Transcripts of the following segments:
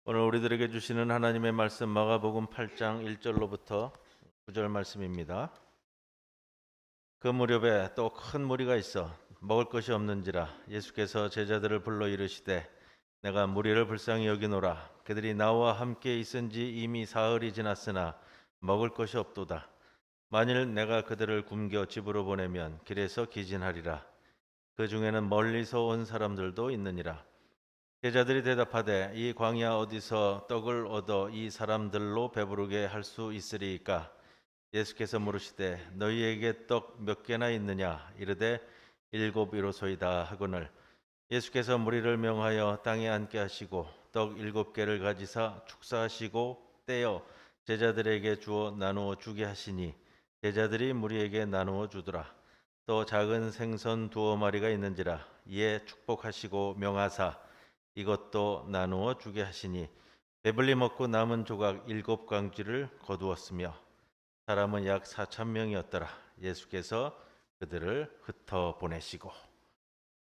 오늘 우리들에게 주시는 하나님의 말씀 마가복음 8장 1절로부터 9절 말씀입니다. 그 무렵에 또 큰 무리가 있어 먹을 것이 없는지라 예수께서 제자들을 불러 이르시되 내가 무리를 불쌍히 여기노라. 그들이 나와 함께 있은지 이미 사흘이 지났으나 먹을 것이 없도다. 만일 내가 그들을 굶겨 집으로 보내면 길에서 기진하리라. 그 중에는 멀리서 온 사람들도 있느니라. 제자들이 대답하되 이 광야 어디서 떡을 얻어 이 사람들로 배부르게 할 수 있으리이까? 예수께서 물으시되 너희에게 떡 몇 개나 있느냐? 이르되 일곱이로소이다 하거늘 예수께서 무리를 명하여 땅에 앉게 하시고 떡 7개를 가지사 축사하시고 떼어 제자들에게 주어 나누어 주게 하시니 제자들이 무리에게 나누어 주더라. 또 작은 생선 2마리가 있는지라 이에 축복하시고 명하사 이것도 나누어 주게 하시니 배불리 먹고 남은 조각 7광지를 거두었으며 사람은 약 4,000명이었더라. 예수께서 그들을 흩어 보내시고.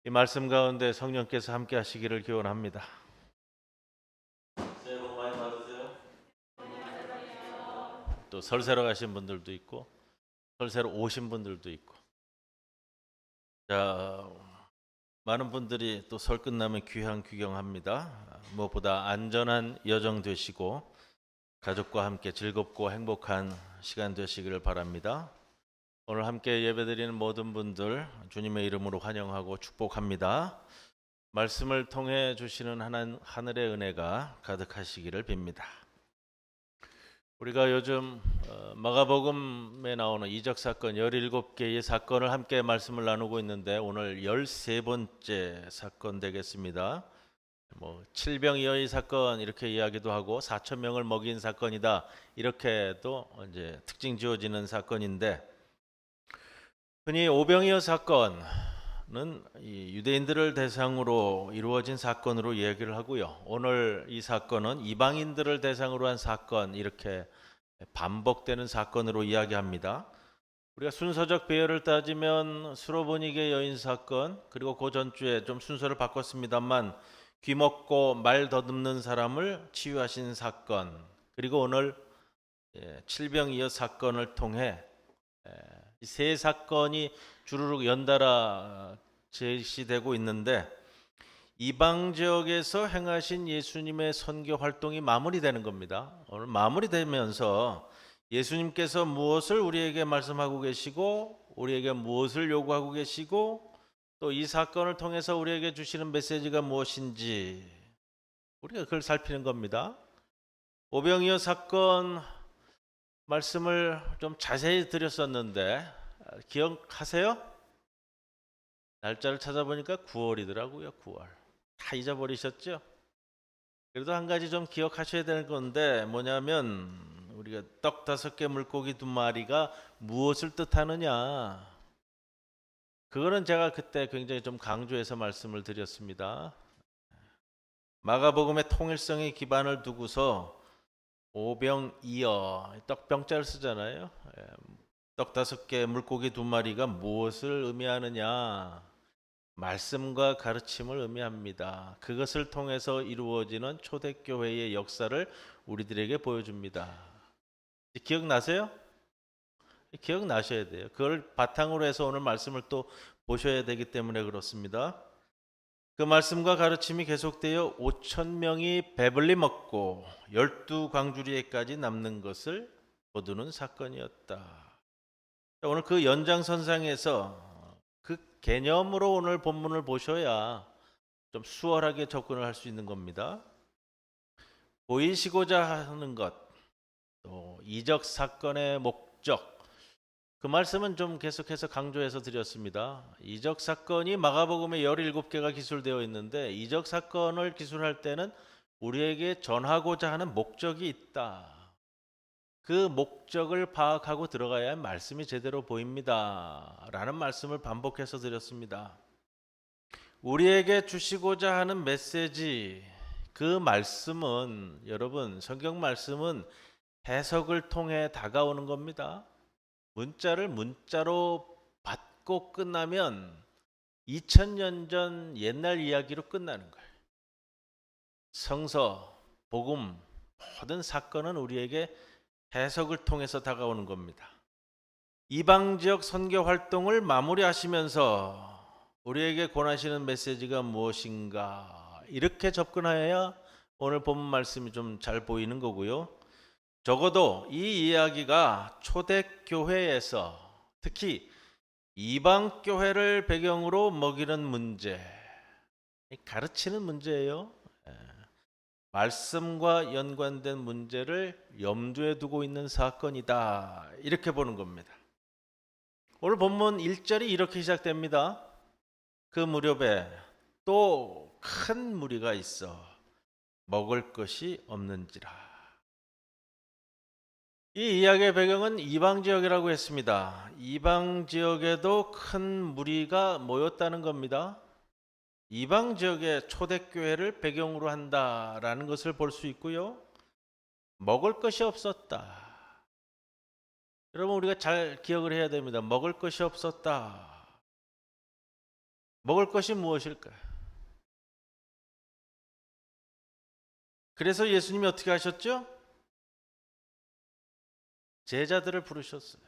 이 말씀 가운데 성령께서 함께 하시기를 기원합니다. 새해 복 많이 받으세요. 또 설새로 가신 분들도 있고 설새로 오신 분들도 있고. 자, 많은 분들이 또 설 끝나면 귀향 귀경합니다. 무엇보다 안전한 여정 되시고 가족과 함께 즐겁고 행복한 시간 되시기를 바랍니다. 오늘 함께 예배드리는 모든 분들 주님의 이름으로 환영하고 축복합니다. 말씀을 통해 주시는 하늘의 은혜가 가득하시기를 빕니다. 우리가 요즘 마가복음에 나오는 이적 사건 17개의 사건을 함께 말씀을 나누고 있는데 오늘 13번째 사건 되겠습니다. 칠병이어의 사건 이렇게 이야기도 하고 4,000명을 먹인 사건이다 이렇게도 이제 특징 지어지는 사건인데 흔히 오병이어 사건은 이 유대인들을 대상으로 이루어진 사건으로 이야기를 하고요. 오늘 이 사건은 이방인들을 대상으로 한 사건 이렇게 반복되는 사건으로 이야기합니다. 우리가 순서적 배열을 따지면 수로보니게 여인 사건 그리고 그 전주에 좀 순서를 바꿨습니다만 귀먹고 말 더듬는 사람을 치유하신 사건 그리고 오늘 칠병이어 사건을 통해 이 세 사건이 주르륵 연달아 제시되고 있는데 이방 지역에서 행하신 예수님의 선교 활동이 마무리되는 겁니다. 오늘 마무리되면서 예수님께서 무엇을 우리에게 말씀하고 계시고 우리에게 무엇을 요구하고 계시고 또 이 사건을 통해서 우리에게 주시는 메시지가 무엇인지 우리가 그걸 살피는 겁니다. 오병이어 사건 말씀을 좀 자세히 드렸었는데 기억하세요? 날짜를 찾아보니까 9월이더라고요. 9월. 다 잊어버리셨죠? 그래도 한 가지 좀 기억하셔야 되는 건데 뭐냐면 우리가 떡 5개 물고기 2마리가 무엇을 뜻하느냐. 그거는 제가 그때 굉장히 좀 강조해서 말씀을 드렸습니다. 마가복음의 통일성의 기반을 두고서 오병이어 떡병자를 쓰잖아요. 떡 5개 물고기 2마리가 무엇을 의미하느냐. 말씀과 가르침을 의미합니다. 그것을 통해서 이루어지는 초대교회의 역사를 우리들에게 보여줍니다. 기억나세요? 기억나셔야 돼요. 그걸 바탕으로 해서 오늘 말씀을 또 보셔야 되기 때문에 그렇습니다. 그 말씀과 가르침이 계속되어 5,000명이 배불리 먹고 12광주리에까지 남는 것을 거두는 사건이었다. 오늘 그 연장선상에서 그 개념으로 오늘 본문을 보셔야 좀 수월하게 접근을 할 수 있는 겁니다. 보이시고자 하는 것, 또 이적 사건의 목적, 그 말씀은 좀 계속해서 강조해서 드렸습니다. 이적 사건이 마가복음에 17개가 기술되어 있는데 이적 사건을 기술할 때는 우리에게 전하고자 하는 목적이 있다. 그 목적을 파악하고 들어가야 말씀이 제대로 보입니다. 라는 말씀을 반복해서 드렸습니다. 우리에게 주시고자 하는 메시지, 그 말씀은 여러분 성경 말씀은 해석을 통해 다가오는 겁니다. 문자를 문자로 받고 끝나면 2000년 전 옛날 이야기로 끝나는 거예요. 성서, 복음, 모든 사건은 우리에게 해석을 통해서 다가오는 겁니다. 이방 지역 선교 활동을 마무리하시면서 우리에게 권하시는 메시지가 무엇인가 이렇게 접근하여야 오늘 본문 말씀이 좀 잘 보이는 거고요. 적어도 이 이야기가 초대교회에서 특히 이방 교회를 배경으로 먹이는 문제, 가르치는 문제예요. 말씀과 연관된 문제를 염두에 두고 있는 사건이다. 이렇게 보는 겁니다. 오늘 본문 1절이 이렇게 시작됩니다. 그 무렵에 또 큰 무리가 있어 먹을 것이 없는지라. 이 이야기의 배경은 이방 지역이라고 했습니다. 이방 지역에도 큰 무리가 모였다는 겁니다. 이방 지역의 초대교회를 배경으로 한다라는 것을 볼 수 있고요. 먹을 것이 없었다. 여러분 우리가 잘 기억을 해야 됩니다. 먹을 것이 없었다. 먹을 것이 무엇일까요? 그래서 예수님이 어떻게 하셨죠? 제자들을 부르셨어요.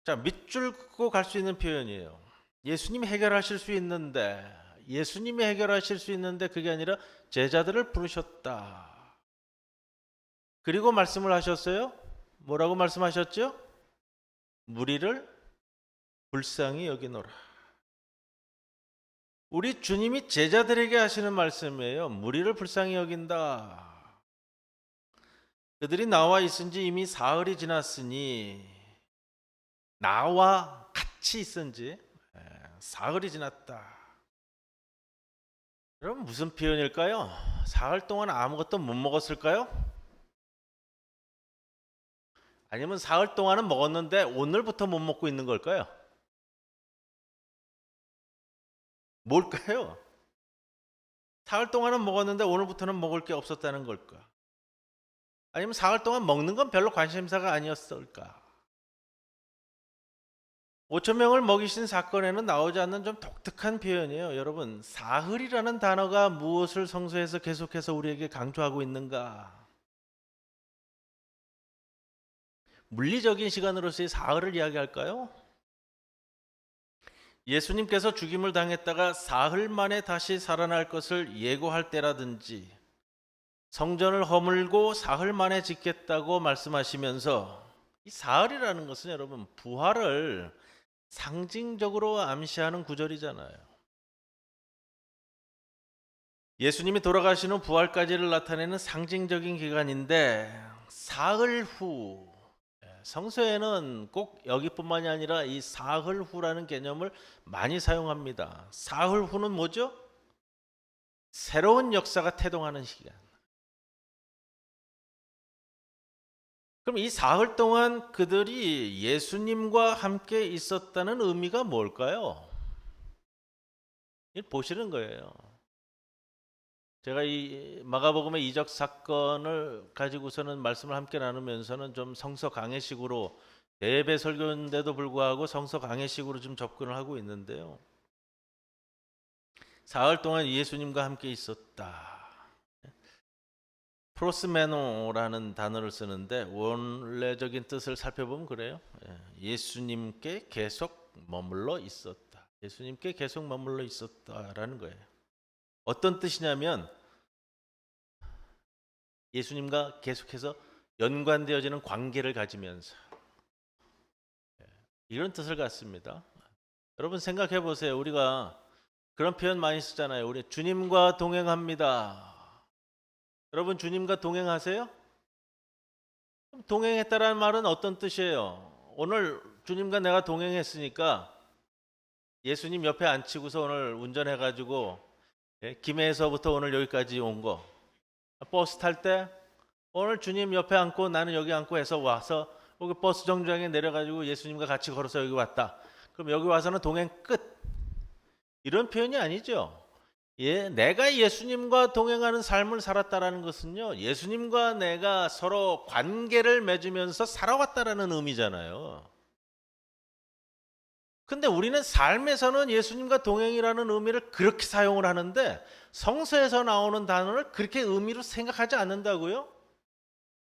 자, 밑줄 긋고 갈 수 있는 표현이에요. 예수님이 해결하실 수 있는데, 예수님이 해결하실 수 있는데 그게 아니라 제자들을 부르셨다. 그리고 말씀을 하셨어요. 뭐라고 말씀하셨죠? 무리를 불쌍히 여기노라. 우리 주님이 제자들에게 하시는 말씀이에요. 무리를 불쌍히 여긴다. 그들이 나와 있은 지 이미 사흘이 지났으니 나와 같이 있은 지 사흘이 지났다. 여러분 무슨 표현일까요? 사흘 동안 아무것도 못 먹었을까요? 아니면 사흘 동안은 먹었는데 오늘부터 못 먹고 있는 걸까요? 뭘까요? 사흘 동안은 먹었는데 오늘부터는 먹을 게 없었다는 걸까? 아니면 사흘 동안 먹는 건 별로 관심사가 아니었을까? 5천 명을 먹이신 사건에는 나오지 않는 좀 독특한 표현이에요. 여러분, 사흘이라는 단어가 무엇을 성서에서 계속해서 우리에게 강조하고 있는가? 물리적인 시간으로서의 사흘을 이야기할까요? 예수님께서 죽임을 당했다가 사흘 만에 다시 살아날 것을 예고할 때라든지 성전을 허물고 사흘 만에 짓겠다고 말씀하시면서 이 사흘이라는 것은 여러분 부활을 상징적으로 암시하는 구절이잖아요. 예수님이 돌아가신 후 부활까지를 나타내는 상징적인 기간인데 사흘 후, 성서에는 꼭 여기뿐만이 아니라 이 사흘 후라는 개념을 많이 사용합니다. 사흘 후는 뭐죠? 새로운 역사가 태동하는 시간. 그럼 이 사흘 동안 그들이 예수님과 함께 있었다는 의미가 뭘까요? 보시는 거예요. 제가 이 마가복음의 이적 사건을 가지고서는 말씀을 함께 나누면서는 좀 성서 강해식으로 대배 설교인데도 불구하고 성서 강해식으로 좀 접근을 하고 있는데요. 사흘 동안 예수님과 함께 있었다. 프로스메노라는 단어를 쓰는데 원래적인 뜻을 살펴보면 그래요. 예수님께 계속 머물러 있었다. 예수님께 계속 머물러 있었다라는 거예요. 어떤 뜻이냐면 예수님과 계속해서 연관되어지는 관계를 가지면서 이런 뜻을 갖습니다. 여러분 생각해 보세요. 우리가 그런 표현 많이 쓰잖아요. 우리 주님과 동행합니다. 여러분 주님과 동행하세요? 동행했다라는 말은 어떤 뜻이에요? 오늘 주님과 내가 동행했으니까 예수님 옆에 앉히고서 오늘 운전해가지고 김해에서부터 오늘 여기까지 온 거, 버스 탈 때 오늘 주님 옆에 앉고 나는 여기 앉고 해서 와서 여기 버스 정류장에 내려가지고 예수님과 같이 걸어서 여기 왔다. 그럼 여기 와서는 동행 끝. 이런 표현이 아니죠. 내가 예수님과 동행하는 삶을 살았다라는 것은요, 예수님과 내가 서로 관계를 맺으면서 살아왔다라는 의미잖아요. 근데 우리는 삶에서는 예수님과 동행이라는 의미를 그렇게 사용을 하는데 성서에서 나오는 단어를 그렇게 의미로 생각하지 않는다고요?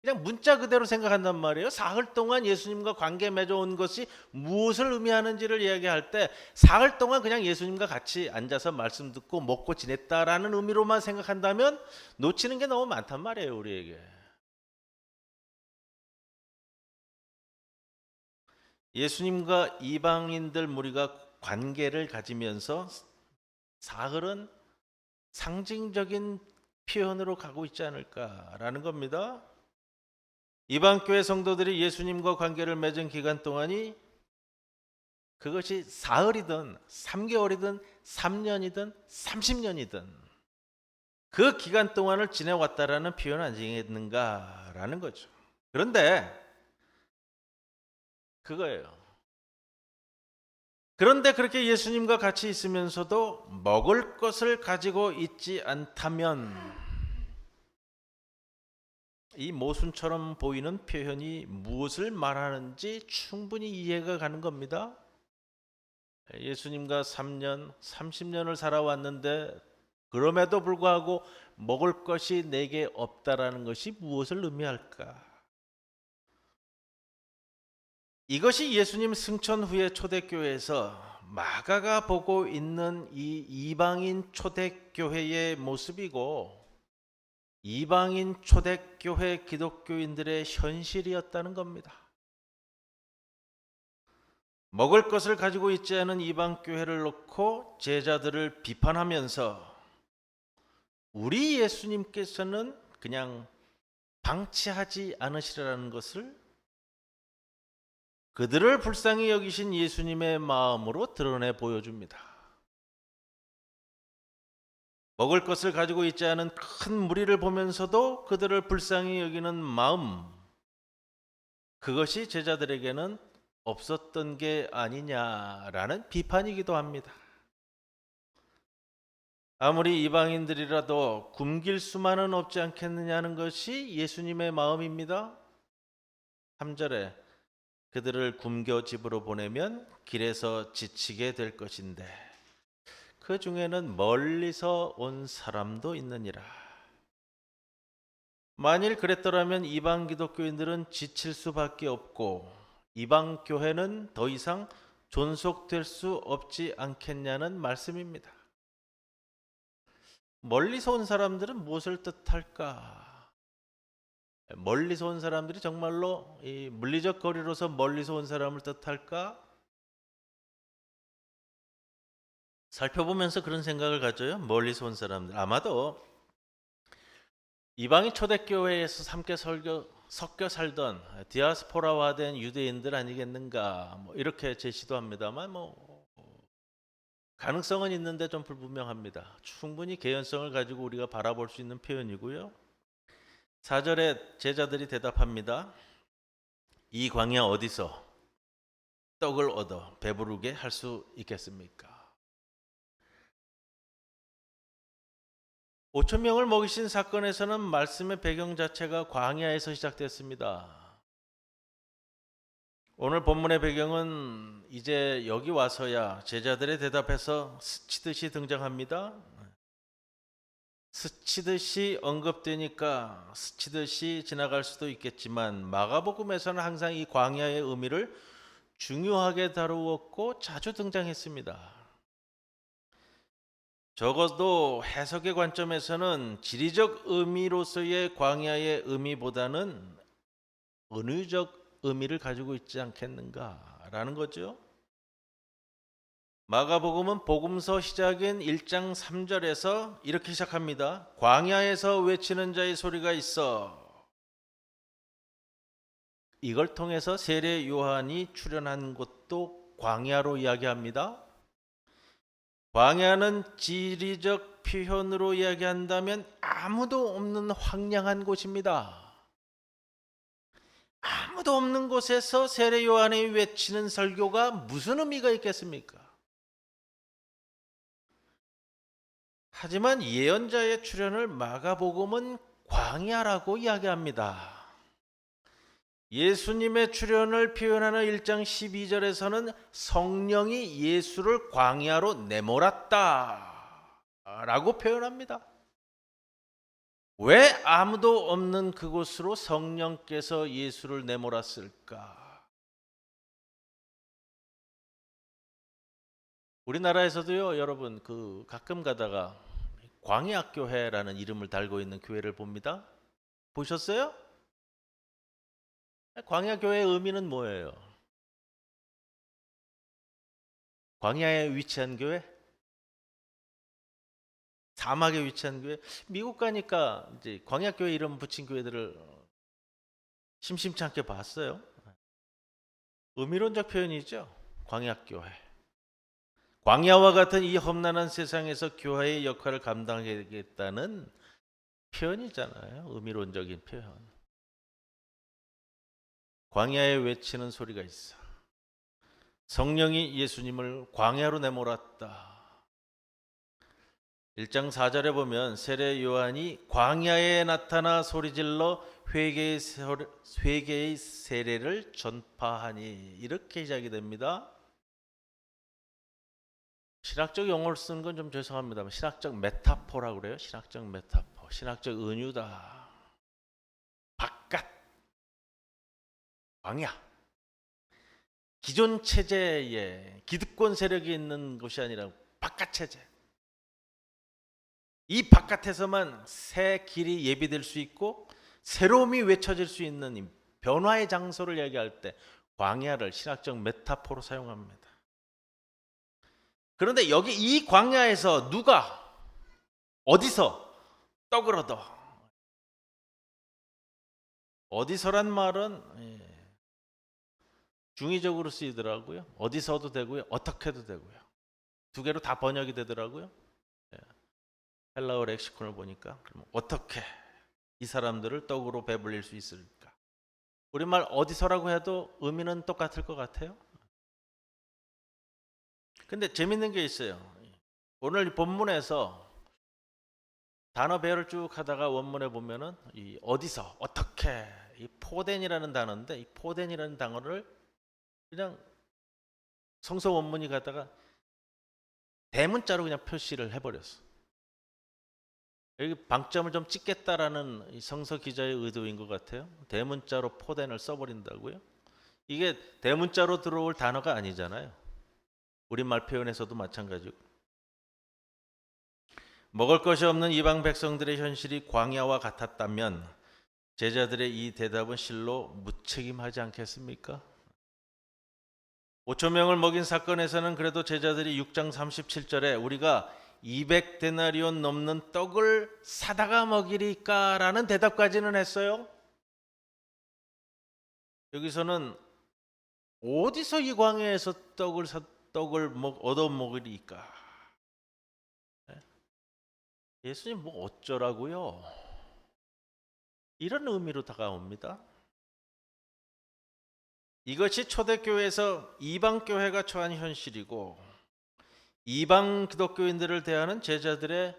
그냥 문자 그대로 생각한단 말이에요. 사흘 동안 예수님과 관계 맺어온 것이 무엇을 의미하는지를 이야기할 때 사흘 동안 그냥 예수님과 같이 앉아서 말씀 듣고 먹고 지냈다라는 의미로만 생각한다면 놓치는 게 너무 많단 말이에요, 우리에게. 예수님과 이방인들 무리가 관계를 가지면서 사흘은 상징적인 표현으로 가고 있지 않을까라는 겁니다. 이방교회 성도들이 예수님과 관계를 맺은 기간 동안이 그것이 사흘이든 3개월이든 3년이든 30년이든 그 기간 동안을 지내왔다라는 표현 아니겠는가라는 거죠. 그런데 그거예요. 그런데 그렇게 예수님과 같이 있으면서도 먹을 것을 가지고 있지 않다면 이 모순처럼 보이는 표현이 무엇을 말하는지 충분히 이해가 가는 겁니다. 예수님과 3년, 30년을 살아왔는데 그럼에도 불구하고 먹을 것이 내게 없다라는 것이 무엇을 의미할까? 이것이 예수님 승천 후에 초대교회에서 마가가 보고 있는 이 이방인 초대교회의 모습이고 이방인 초대교회 기독교인들의 현실이었다는 겁니다. 먹을 것을 가지고 있지 않은 이방교회를 놓고 제자들을 비판하면서 우리 예수님께서는 그냥 방치하지 않으시라는 것을 그들을 불쌍히 여기신 예수님의 마음으로 드러내 보여줍니다. 먹을 것을 가지고 있지 않은 큰 무리를 보면서도 그들을 불쌍히 여기는 마음, 그것이 제자들에게는 없었던 게 아니냐라는 비판이기도 합니다. 아무리 이방인들이라도 굶길 수만은 없지 않겠느냐는 것이 예수님의 마음입니다. 3절에 그들을 굶겨 집으로 보내면 길에서 지치게 될 것인데 그 중에는 멀리서 온 사람도 있느니라. 만일 그랬더라면 이방 기독교인들은 지칠 수밖에 없고 이방 교회는 더 이상 존속될 수 없지 않겠냐는 말씀입니다. 멀리서 온 사람들은 무엇을 뜻할까? 멀리서 온 사람들이 정말로 이 물리적 거리로서 멀리서 온 사람을 뜻할까? 살펴보면서 그런 생각을 가져요. 멀리서 온 사람들. 아마도 이방인 초대교회에서 함께 섞여 살던 디아스포라화된 유대인들 아니겠는가? 이렇게 제시도 합니다만 가능성은 있는데 좀 불분명합니다. 충분히 개연성을 가지고 우리가 바라볼 수 있는 표현이고요. 4절에 제자들이 대답합니다. 이 광야 어디서 떡을 얻어 배부르게 할 수 있겠습니까? 5천 명을 먹이신 사건에서는 말씀의 배경 자체가 광야에서 시작됐습니다. 오늘 본문의 배경은 이제 여기 와서야 제자들의 대답에서 스치듯이 등장합니다. 스치듯이 언급되니까 스치듯이 지나갈 수도 있겠지만 마가복음에서는 항상 이 광야의 의미를 중요하게 다루었고 자주 등장했습니다. 적어도 해석의 관점에서는 지리적 의미로서의 광야의 의미보다는 은유적 의미를 가지고 있지 않겠는가라는 거죠. 마가복음은 복음서 시작인 1장 3절에서 이렇게 시작합니다. 광야에서 외치는 자의 소리가 있어. 이걸 통해서 세례 요한이 출현한 곳도 광야로 이야기합니다. 광야는 지리적 표현으로 이야기한다면 아무도 없는 황량한 곳입니다. 아무도 없는 곳에서 세례 요한이 외치는 설교가 무슨 의미가 있겠습니까? 하지만 예언자의 출현을 마가복음은 광야라고 이야기합니다. 예수님의 출현을 표현하는 1장 12절에서는 성령이 예수를 광야로 내몰았다 라고 표현합니다. 왜 아무도 없는 그곳으로 성령께서 예수를 내몰았을까? 우리나라에서도요, 여러분, 가끔 가다가 광야교회라는 이름을 달고 있는 교회를 봅니다. 보셨어요? 광야교회의 의미는 뭐예요? 광야에 위치한 교회? 사막에 위치한 교회? 미국 가니까 이제 광야교회 이름 붙인 교회들을 심심치 않게 봤어요. 의미론적 표현이죠. 광야교회. 광야와 같은 이 험난한 세상에서 교회의 역할을 감당하겠다는 표현이잖아요. 의미론적인 표현. 광야에 외치는 소리가 있어. 성령이 예수님을 광야로 내몰았다. 1장 4절에 보면 세례 요한이 광야에 나타나 소리질러 회개의 세례를 전파하니 이렇게 시작이 됩니다. 신학적 용어를 쓰는 건 좀 죄송합니다만 신학적 메타포라고 그래요. 신학적 메타포, 신학적 은유다. 바깥, 광야, 기존 체제에 기득권 세력이 있는 곳이 아니라 바깥 체제. 이 바깥에서만 새 길이 예비될 수 있고 새로움이 외쳐질 수 있는 이 변화의 장소를 얘기할 때 광야를 신학적 메타포로 사용합니다. 그런데 여기 이 광야에서 누가 어디서 떡을 얻어? 어디서란 말은 중의적으로 쓰이더라고요. 어디서도 되고요. 어떻게도 되고요. 두 개로 다 번역이 되더라고요. 헬라어 렉시콘을 보니까 그럼 어떻게 이 사람들을 떡으로 배불릴 수 있을까? 우리말 어디서라고 해도 의미는 똑같을 것 같아요. 근데 재밌는 게 있어요. 오늘 본문에서 단어 배열을 쭉 하다가 원문에 보면은 이 어디서 어떻게 이 포덴이라는 단어인데 이 포덴이라는 단어를 그냥 성서 원문이 가다가 대문자로 그냥 표시를 해버렸어. 여기 방점을 좀 찍겠다라는 이 성서 기자의 의도인 것 같아요. 대문자로 포덴을 써버린다고요? 이게 대문자로 들어올 단어가 아니잖아요. 우리말 표현에서도 마찬가지고. 먹을 것이 없는 이방 백성들의 현실이 광야와 같았다면 제자들의 이 대답은 실로 무책임하지 않겠습니까? 5천 명을 먹인 사건에서는 그래도 제자들이 6장 37절에 우리가 200데나리온 넘는 떡을 사다가 먹이리까라는 대답까지는 했어요. 여기서는 어디서 이 광야에서 떡을 얻어 먹으리까? 예수님 뭐 어쩌라고요? 이런 의미로 다가옵니다. 이것이 초대교회에서 이방교회가 처한 현실이고 이방 기독교인들을 대하는 제자들의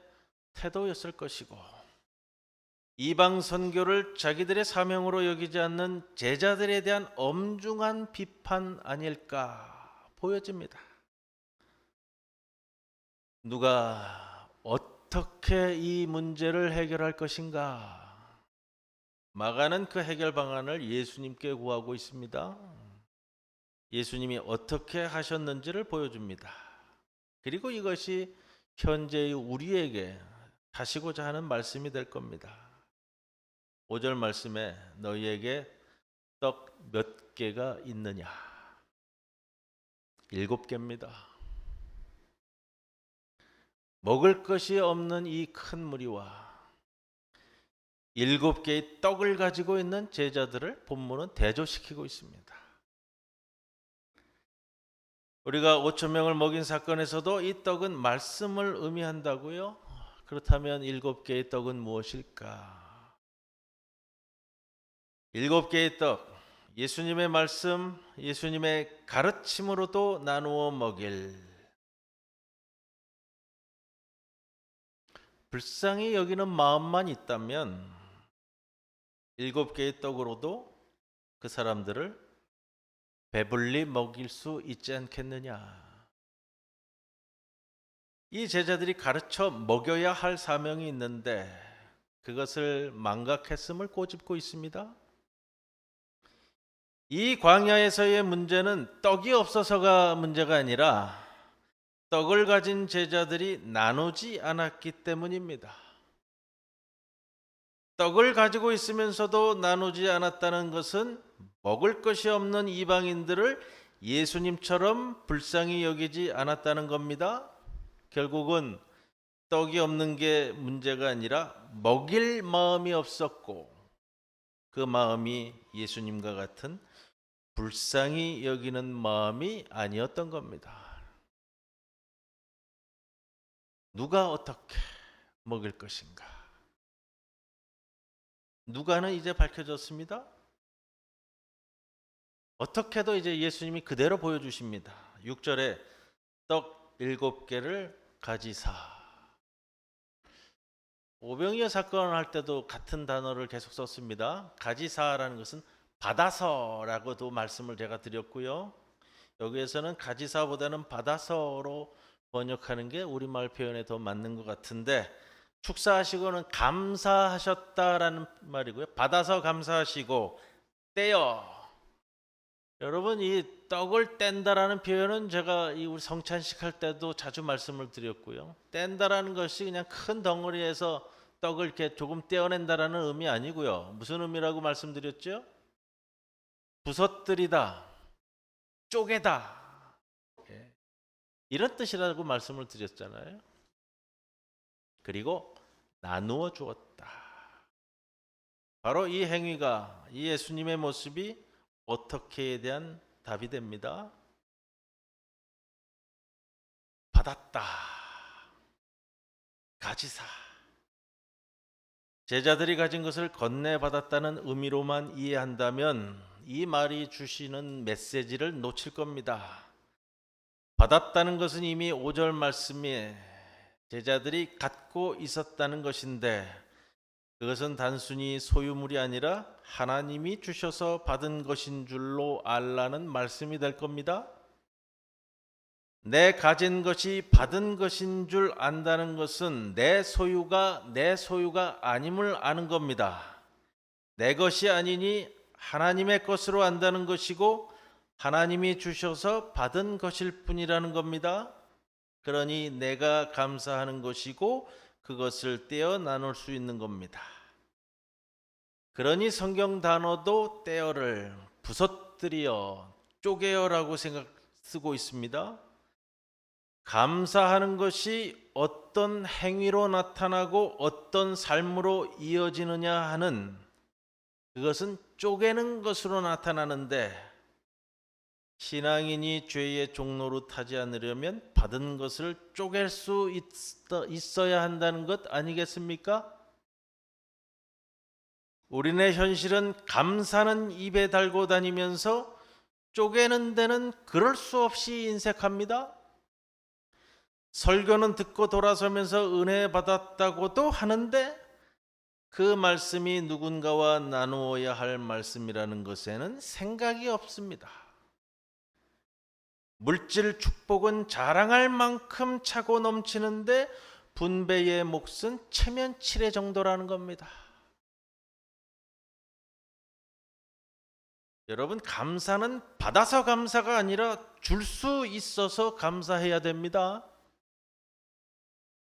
태도였을 것이고 이방 선교를 자기들의 사명으로 여기지 않는 제자들에 대한 엄중한 비판 아닐까 보여집니다. 누가 어떻게 이 문제를 해결할 것인가? 마가는 그 해결 방안을 예수님께 구하고 있습니다. 예수님이 어떻게 하셨는지를 보여줍니다. 그리고 이것이 현재의 우리에게 하시고자 하는 말씀이 될 겁니다. 5절 말씀에 너희에게 떡 몇 개가 있느냐? 7개입니다. 먹을 것이 없는 이 큰 무리와 7개의 떡을 가지고 있는 제자들을 본문은 대조시키고 있습니다. 우리가 5천 명을 먹인 사건에서도 이 떡은 말씀을 의미한다고요? 그렇다면 7개의 떡은 무엇일까? 7개의 떡, 예수님의 말씀, 예수님의 가르침으로도 나누어 먹일 불쌍히 여기는 마음만 있다면 7개의 떡으로도 그 사람들을 배불리 먹일 수 있지 않겠느냐. 이 제자들이 가르쳐 먹여야 할 사명이 있는데 그것을 망각했음을 꼬집고 있습니다. 이 광야에서의 문제는 떡이 없어서가 문제가 아니라 떡을 가진 제자들이 나누지 않았기 때문입니다. 떡을 가지고 있으면서도 나누지 않았다는 것은 먹을 것이 없는 이방인들을 예수님처럼 불쌍히 여기지 않았다는 겁니다. 결국은 떡이 없는 게 문제가 아니라 먹일 마음이 없었고 그 마음이 예수님과 같은 불쌍히 여기는 마음이 아니었던 겁니다. 누가 어떻게 먹일 것인가? 누가는 이제 밝혀졌습니다. 어떻게도 이제 예수님이 그대로 보여주십니다. 6절에 떡 7개를 가지사. 오병이어 사건을 할 때도 같은 단어를 계속 썼습니다. 가지사라는 것은 받아서라고도 말씀을 제가 드렸고요. 여기에서는 가지사보다는 받아서로 번역하는 게 우리말 표현에 더 맞는 것 같은데, 축사하시고는 감사하셨다라는 말이고요. 받아서 감사하시고 떼어. 여러분, 이 떡을 뗀다라는 표현은 제가 우리 성찬식 할 때도 자주 말씀을 드렸고요. 뗀다라는 것이 그냥 큰 덩어리에서 떡을 이렇게 조금 떼어낸다라는 의미 아니고요. 무슨 의미라고 말씀드렸죠? 부서뜨리다, 쪼개다, 이런 뜻이라고 말씀을 드렸잖아요. 그리고 나누어 주었다. 바로 이 행위가, 이 예수님의 모습이 어떻게에 대한 답이 됩니다. 받았다. 가지사. 제자들이 가진 것을 건네받았다는 의미로만 이해한다면 이 말이 주시는 메시지를 놓칠 겁니다. 받았다는 것은 이미 5절 말씀에 제자들이 갖고 있었다는 것인데, 그것은 단순히 소유물이 아니라 하나님이 주셔서 받은 것인 줄로 알라는 말씀이 될 겁니다. 내 가진 것이 받은 것인 줄 안다는 것은 내 소유가 아님을 아는 겁니다. 내 것이 아니니 하나님의 것으로 안다는 것이고 하나님이 주셔서 받은 것일 뿐이라는 겁니다. 그러니 내가 감사하는 것이고 그것을 떼어 나눌 수 있는 겁니다. 그러니 성경 단어도 떼어를 부서뜨려, 쪼개어라고 쓰고 있습니다. 감사하는 것이 어떤 행위로 나타나고 어떤 삶으로 이어지느냐 하는, 그것은 쪼개는 것으로 나타나는데, 신앙인이 죄의 종노릇하지 않으려면 받은 것을 쪼갤 수 있어야 한다는 것 아니겠습니까? 우리네 현실은 감사는 입에 달고 다니면서 쪼개는 데는 그럴 수 없이 인색합니다. 설교는 듣고 돌아서면서 은혜 받았다고도 하는데 그 말씀이 누군가와 나누어야 할 말씀이라는 것에는 생각이 없습니다. 물질 축복은 자랑할 만큼 차고 넘치는데 분배의 몫은 체면치레 정도라는 겁니다. 여러분, 감사는 받아서 감사가 아니라 줄 수 있어서 감사해야 됩니다.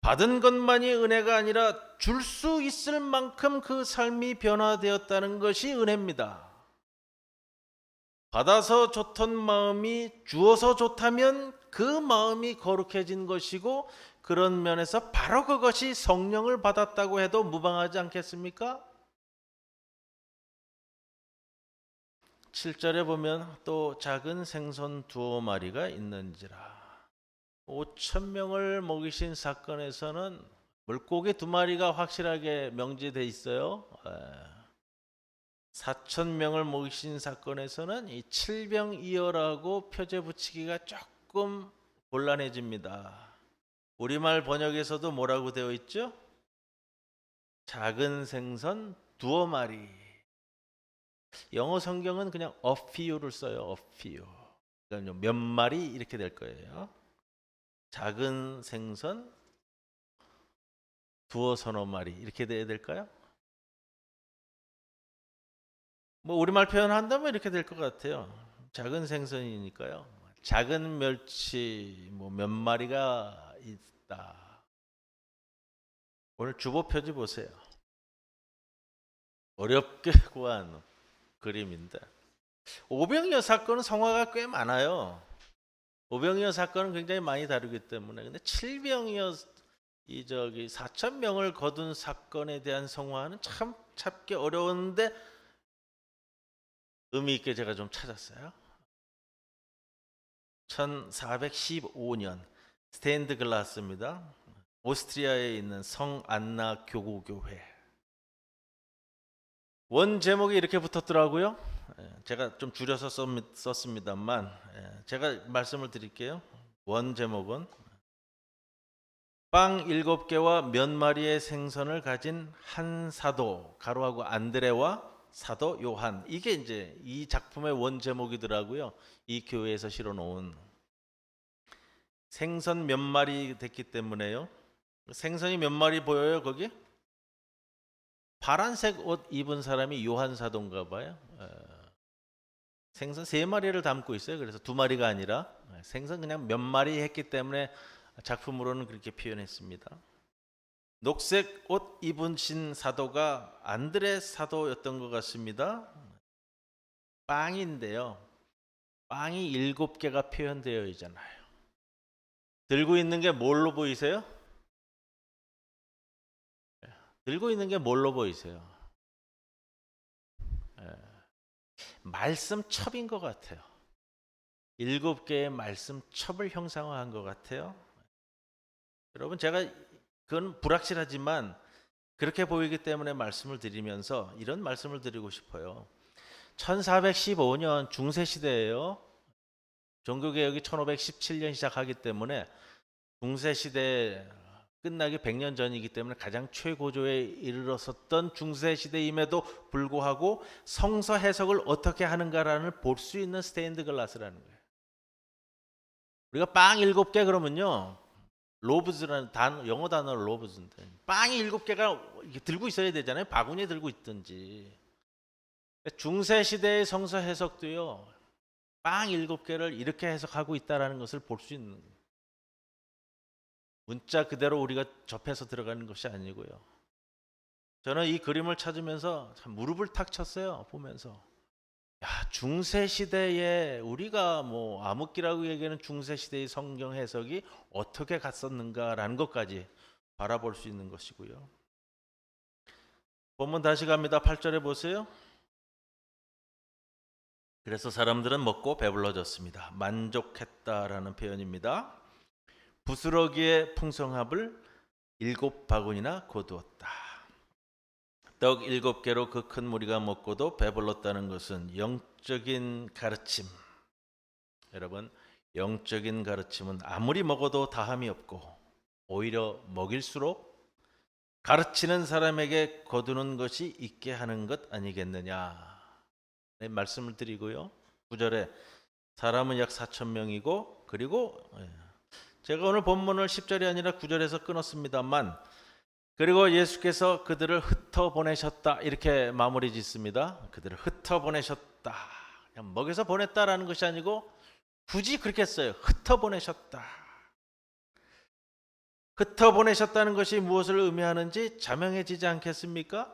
받은 것만이 은혜가 아니라 줄 수 있을 만큼 그 삶이 변화되었다는 것이 은혜입니다. 받아서 좋던 마음이 주어서 좋다면 그 마음이 거룩해진 것이고, 그런 면에서 바로 그것이 성령을 받았다고 해도 무방하지 않겠습니까? 7절에 보면 또 작은 생선 2마리가 있는지라. 5,000명을 먹이신 사건에서는 물고기 2마리가 확실하게 명제돼 있어요. 4,000명을 먹이신 사건에서는 이 7병이어라고 표제 붙이기가 조금 곤란해집니다. 우리말 번역에서도 뭐라고 되어 있죠? 작은 생선 2마리. 영어 성경은 그냥 a few를 써요. a few. 그러니까 몇 마리 이렇게 될 거예요. 작은 생선 두어 서너 마리 이렇게 돼야 될까요? 뭐 우리말 표현한다면 이렇게 될 것 같아요. 작은 생선이니까요. 작은 멸치 뭐 몇 마리가 있다. 오늘 주보 표지 보세요. 어렵게 구한 그림인데 오병이어 사건은 성화가 꽤 많아요. 오병이어 사건은 굉장히 많이 다루기 때문에 근데 칠병이어 이 저기 4천 명을 거둔 사건에 대한 성화는 참 찾기 어려운데 의미 있게 제가 좀 찾았어요. 1415년 스테인드 글라스입니다. 오스트리아에 있는 성 안나 교구교회. 원 제목이 이렇게 붙었더라고요. 제가 좀 줄여서 썼습니다만 제가 말씀을 드릴게요. 원 제목은 빵 7개와 몇 마리의 생선을 가진 한 사도 가로하고 안드레와 사도 요한. 이게 이제 이 작품의 원 제목이더라고요. 이 교회에서 실어 놓은 생선 몇 마리 됐기 때문에요. 생선이 몇 마리 보여요, 거기? 파란색 옷 입은 사람이 요한 사도인가 봐요. 생선 3마리를 담고 있어요. 그래서 2마리가 아니라 생선 그냥 몇 마리 했기 때문에 작품으로는 그렇게 표현했습니다. 녹색 옷 입으신 사도가 안드레 사도였던 것 같습니다. 빵인데요. 빵이 7개가 표현되어 있잖아요. 들고 있는 게 뭘로 보이세요? 들고 있는 게 뭘로 보이세요? 말씀 첩인 것 같아요. 7개의 말씀 첩을 형상화한 것 같아요. 여러분 제가 그건 불확실하지만 그렇게 보이기 때문에 말씀을 드리면서 이런 말씀을 드리고 싶어요. 1415년 중세시대예요. 종교개혁이 1517년 시작하기 때문에 중세시대 끝나기 100년 전이기 때문에 가장 최고조에 이르렀었던 중세시대임에도 불구하고 성서 해석을 어떻게 하는가를 볼 수 있는 스테인드 글라스라는 거예요. 우리가 빵 7개 그러면요. 로브즈라는 단어, 영어 단어로 로브즈인데 빵이 7개가 들고 있어야 되잖아요. 바구니에 들고 있든지. 중세시대의 성서 해석도요. 빵 7개를 이렇게 해석하고 있다는 것을 볼 수 있는 거예요. 문자 그대로 우리가 접해서 들어가는 것이 아니고요. 저는 이 그림을 찾으면서 참 무릎을 탁 쳤어요. 보면서 야, 중세시대에 우리가 뭐 암흑기라고 얘기하는 중세시대의 성경 해석이 어떻게 갔었는가라는 것까지 바라볼 수 있는 것이고요. 본문 다시 갑니다. 8절에 보세요. 그래서 사람들은 먹고 배불러졌습니다. 만족했다라는 표현입니다. 부스러기의 풍성합을 7바구니나 거두었다. 떡 7개로 그 큰 무리가 먹고도 배불렀다는 것은 영적인 가르침. 여러분, 영적인 가르침은 아무리 먹어도 다함이 없고 오히려 먹일수록 가르치는 사람에게 거두는 것이 있게 하는 것 아니겠느냐. 네, 말씀을 드리고요. 9절에 사람은 약 4천 명이고 그리고 제가 오늘 본문을 10절이 아니라 9절에서 끊었습니다만 그리고 예수께서 그들을 흩어보내셨다 이렇게 마무리 짓습니다. 그들을 흩어보내셨다. 그냥 먹여서 보냈다라는 것이 아니고 굳이 그렇게 써요. 흩어보내셨다. 흩어보내셨다는 것이 무엇을 의미하는지 자명해지지 않겠습니까?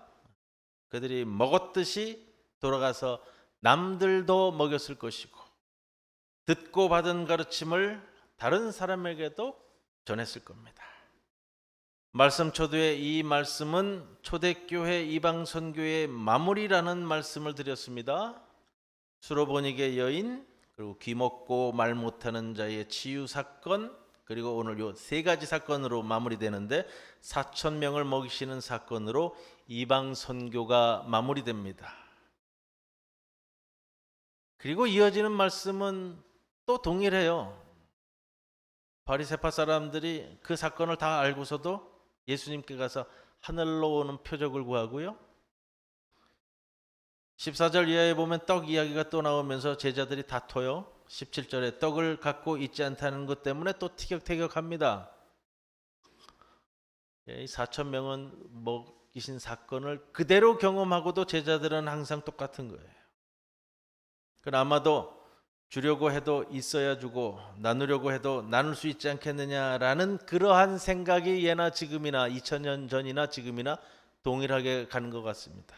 그들이 먹었듯이 돌아가서 남들도 먹였을 것이고 듣고 받은 가르침을 다른 사람에게도 전했을 겁니다. 말씀 초대의 이 말씀은 초대교회 이방선교의 마무리라는 말씀을 드렸습니다. 수로보니게 여인, 그리고 귀먹고 말 못하는 자의 치유 사건, 그리고 오늘 요 3가지 사건으로 마무리되는데 4천 명을 먹이시는 사건으로 이방선교가 마무리됩니다. 그리고 이어지는 말씀은 또 동일해요. 바리새파 사람들이 그 사건을 다 알고서도 예수님께 가서 하늘로 오는 표적을 구하고요. 14절 이하에 보면 떡 이야기가 또 나오면서 제자들이 다퉈요. 17절에 떡을 갖고 있지 않다는 것 때문에 또 티격태격합니다. 이 4천 명은 먹이신 사건을 그대로 경험하고도 제자들은 항상 똑같은 거예요. 그럼 아마도 주려고 해도 있어야 주고 나누려고 해도 나눌 수 있지 않겠느냐라는 그러한 생각이 예나 지금이나 2000년 전이나 지금이나 동일하게 가는 것 같습니다.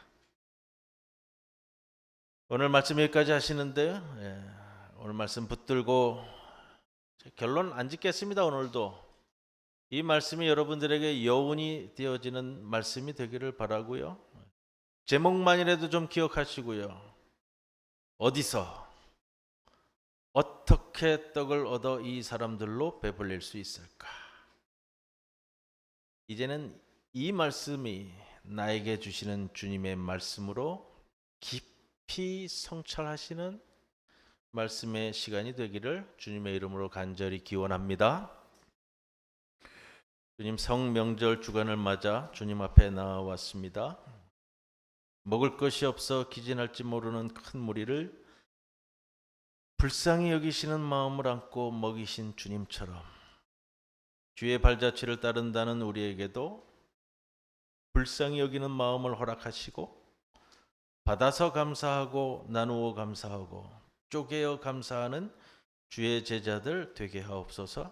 오늘 말씀 여기까지 하시는데요. 오늘 말씀 붙들고 결론 안 짓겠습니다. 오늘도 이 말씀이 여러분들에게 여운이 되어지는 말씀이 되기를 바라고요. 제목만이라도 좀 기억하시고요. 어디서 어떻게 떡을 얻어 이 사람들로 배불릴 수 있을까? 이제는 이 말씀이 나에게 주시는 주님의 말씀으로 깊이 성찰하시는 말씀의 시간이 되기를 주님의 이름으로 간절히 기원합니다. 주님 성명절 주간을 맞아 주님 앞에 나왔습니다. 먹을 것이 없어 기진할지 모르는 큰 무리를 불쌍히 여기시는 마음을 안고 먹이신 주님처럼 주의 발자취를 따른다는 우리에게도 불쌍히 여기는 마음을 허락하시고 받아서 감사하고 나누어 감사하고 쪼개어 감사하는 주의 제자들 되게 하옵소서.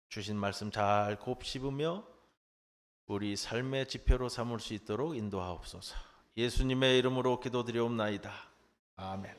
주신 말씀 잘 곱씹으며 우리 삶의 지표로 삼을 수 있도록 인도하옵소서. 예수님의 이름으로 기도드리옵나이다. 아멘.